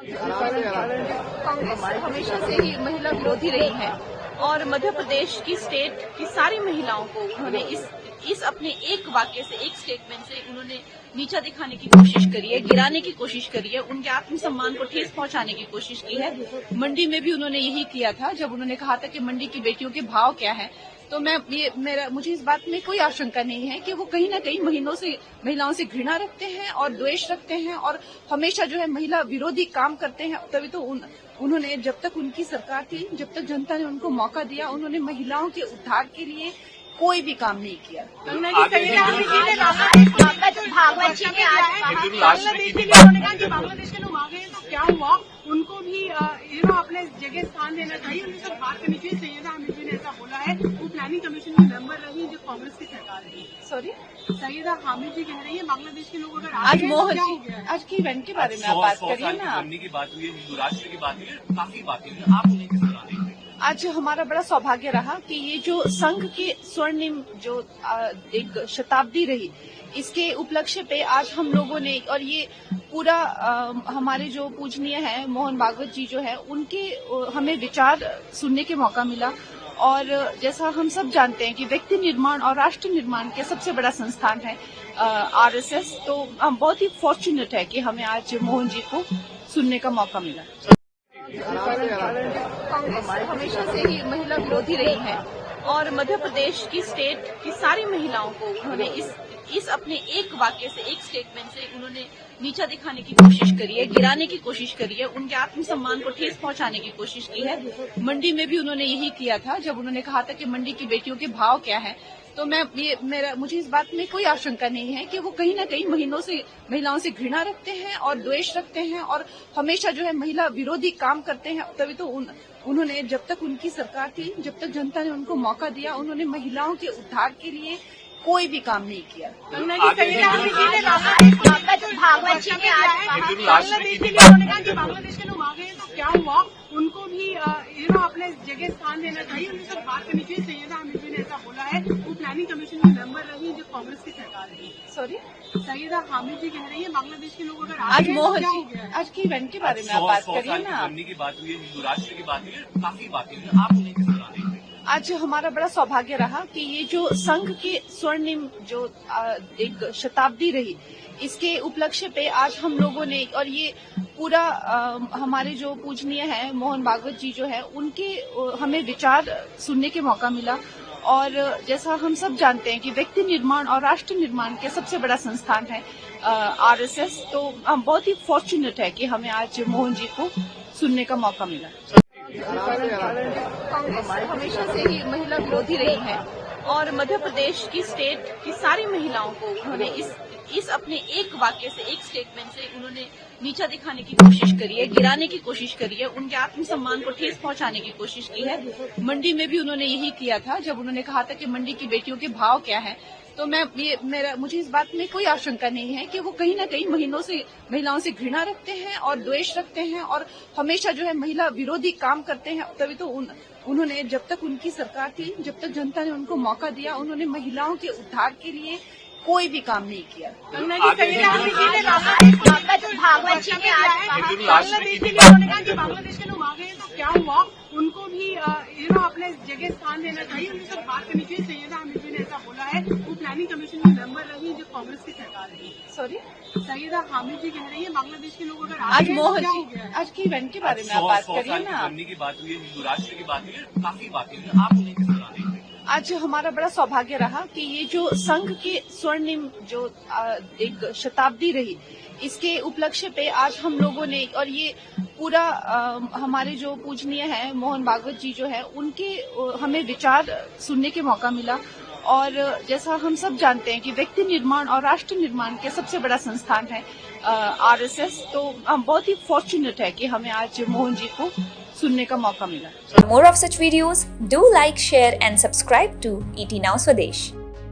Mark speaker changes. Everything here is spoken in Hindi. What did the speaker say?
Speaker 1: कांग्रेस हमेशा से ही महिला विरोधी रही है और मध्य प्रदेश की स्टेट की सारी महिलाओं को उन्होंने इस अपने एक वाक्य से, एक स्टेटमेंट से उन्होंने नीचा दिखाने की कोशिश करी है, गिराने की कोशिश करी है, उनके आत्मसम्मान को ठेस पहुंचाने की कोशिश की है। मंडी में भी उन्होंने यही किया था जब उन्होंने कहा था कि मंडी की बेटियों के भाव क्या है। तो मुझे इस बात में कोई आशंका नहीं है कि वो कहीं न कहीं महिलाओं से घृणा रखते हैं और द्वेष रखते हैं और हमेशा जो है महिला विरोधी काम करते हैं। तभी तो उन्होंने, जब तक उनकी सरकार थी, जब तक जनता ने उनको मौका दिया, उन्होंने महिलाओं के उद्धार के लिए कोई भी काम नहीं किया।
Speaker 2: बांग्लादेश के लोग आ गए हैं तो क्या हुआ, उनको भी अपने जगह स्थान देना चाहिए। उन्हें सब बात करनी चाहिए। सैयदा हामिद जी ने ऐसा बोला है। वो प्लानिंग कमीशन की मेंबर रही जो कांग्रेस की सरकार है।
Speaker 1: सॉरी,
Speaker 2: सैयदा हामिद जी कह रही है बांग्लादेश के लोग अगर
Speaker 1: आज मोहन जी, आज की इवेंट के बारे में आप बात करिए ना।
Speaker 3: की बात हुई है, हिंदू राष्ट्र की बात हुई है, काफी बातें हुई, आप उन्हें किस तरह देखते हैं?
Speaker 1: आज हमारा बड़ा सौभाग्य रहा कि ये जो संघ के स्वर्णिम जो एक शताब्दी रही, इसके उपलक्ष्य पे आज हम लोगों ने, और ये पूरा हमारे जो पूजनीय है मोहन भागवत जी जो है, उनके हमें विचार सुनने के मौका मिला। और जैसा हम सब जानते हैं कि व्यक्ति निर्माण और राष्ट्र निर्माण के सबसे बड़ा संस्थान है आरएसएस, तो हम बहुत ही फॉर्चुनेट है कि हमें आज मोहन जी को सुनने का मौका मिला। कांग्रेस हमेशा से ही महिला विरोधी रही है और मध्य प्रदेश की स्टेट की सारी महिलाओं को उन्होंने इस अपने एक वाक्य से, एक स्टेटमेंट से उन्होंने नीचा दिखाने की कोशिश करी है, गिराने की कोशिश करी है, उनके आत्मसम्मान को ठेस पहुंचाने की कोशिश की है। मंडी में भी उन्होंने यही किया था जब उन्होंने कहा था कि मंडी की बेटियों के भाव क्या है। तो मुझे इस बात में कोई आशंका नहीं है कि वो कहीं न कहीं महिलाओं से घृणा रखते हैं और द्वेष रखते हैं और हमेशा जो है महिला विरोधी काम करते हैं। तभी तो उन्होंने, जब तक उनकी सरकार थी, जब तक जनता ने उनको मौका दिया, उन्होंने महिलाओं के उद्धार के लिए कोई भी काम नहीं किया।
Speaker 2: बांग्लादेश के लोग आ गए हैं तो क्या हुआ, उनको भी अपने जगह स्थान देना चाहिए। उन्हें सब बात करनी चाहिए। सैयदा हामिद जी ने ऐसा बोला है। वो प्लानिंग कमीशन की मेंबर रही जो कांग्रेस की सरकार है।
Speaker 1: सॉरी,
Speaker 2: सैयदा हामिद जी कह रही है बांग्लादेश के लोग अगर
Speaker 1: आज मोहन जी, आज की इवेंट के बारे में आप बात करिए ना।
Speaker 3: की बात हुई है, हिंदू राष्ट्र की बात हुई है, काफी बातें हुई, आप उन्हें किस तरह देखते हैं?
Speaker 1: आज हमारा बड़ा सौभाग्य रहा कि ये जो संघ के स्वर्णिम जो एक शताब्दी रही, इसके उपलक्ष्य पे आज हम लोगों ने, और ये पूरा हमारे जो पूजनीय है मोहन भागवत जी जो है, उनके हमें विचार सुनने के मौका मिला। और जैसा हम सब जानते हैं कि व्यक्ति निर्माण और राष्ट्र निर्माण के सबसे बड़ा संस्थान है आरएसएस, तो हम बहुत ही फॉर्चुनेट है कि हमें आज मोहन जी को सुनने का मौका मिला। कांग्रेस हमेशा से ही महिला विरोधी रही है और मध्य प्रदेश की स्टेट की सारी महिलाओं को उन्होंने इस अपने एक वाक्य से, एक स्टेटमेंट से उन्होंने नीचा दिखाने की कोशिश करी है, गिराने की कोशिश करी है, उनके आत्मसम्मान को ठेस पहुंचाने की कोशिश की है। मंडी में भी उन्होंने यही किया था जब उन्होंने कहा था कि मंडी की बेटियों के भाव क्या है। तो मुझे इस बात में कोई आशंका नहीं है कि वो कहीं न कहीं महिलाओं से घृणा रखते हैं और द्वेष रखते हैं और हमेशा जो है महिला विरोधी काम करते हैं। तभी तो उन्होंने, जब तक उनकी सरकार थी, जब तक जनता ने उनको मौका दिया, उन्होंने महिलाओं के उद्धार के लिए कोई भी काम नहीं किया।
Speaker 2: बांग्लादेश के लोग आ गए हैं तो क्या हुआ, उनको भी अपने जगह स्थान देना चाहिए। उन्हें सब बात करनी चाहिए। सैयदा हामिद जी ने ऐसा बोला है। वो प्लानिंग कमीशन की मेंबर रही जो कांग्रेस की सरकार है।
Speaker 1: सॉरी,
Speaker 2: सैयदा हामिद जी कह रही है बांग्लादेश के लोग अगर
Speaker 1: आज मोहन जी, आज की इवेंट के बारे में आप बात करिए ना।
Speaker 3: की बात हुई है, हिंदू राष्ट्र की बात हुई है, काफी बातें हुई, आप उन्हें किस तरह देखते हैं?
Speaker 1: आज हमारा बड़ा सौभाग्य रहा कि ये जो संघ के स्वर्णिम जो एक शताब्दी रही, इसके उपलक्ष्य पे आज हम लोगों ने, और ये पूरा हमारे जो पूजनीय है मोहन भागवत जी जो है, उनके हमें विचार सुनने के मौका मिला। और जैसा हम सब जानते हैं कि व्यक्ति निर्माण और राष्ट्र निर्माण के सबसे बड़ा संस्थान है आरएसएस, तो हम बहुत ही फॉर्चुनेट है कि हमें आज मोहन जी को सुनने का मौका मिला।
Speaker 4: For more of such videos, do like, share and subscribe to ET Now Swadesh.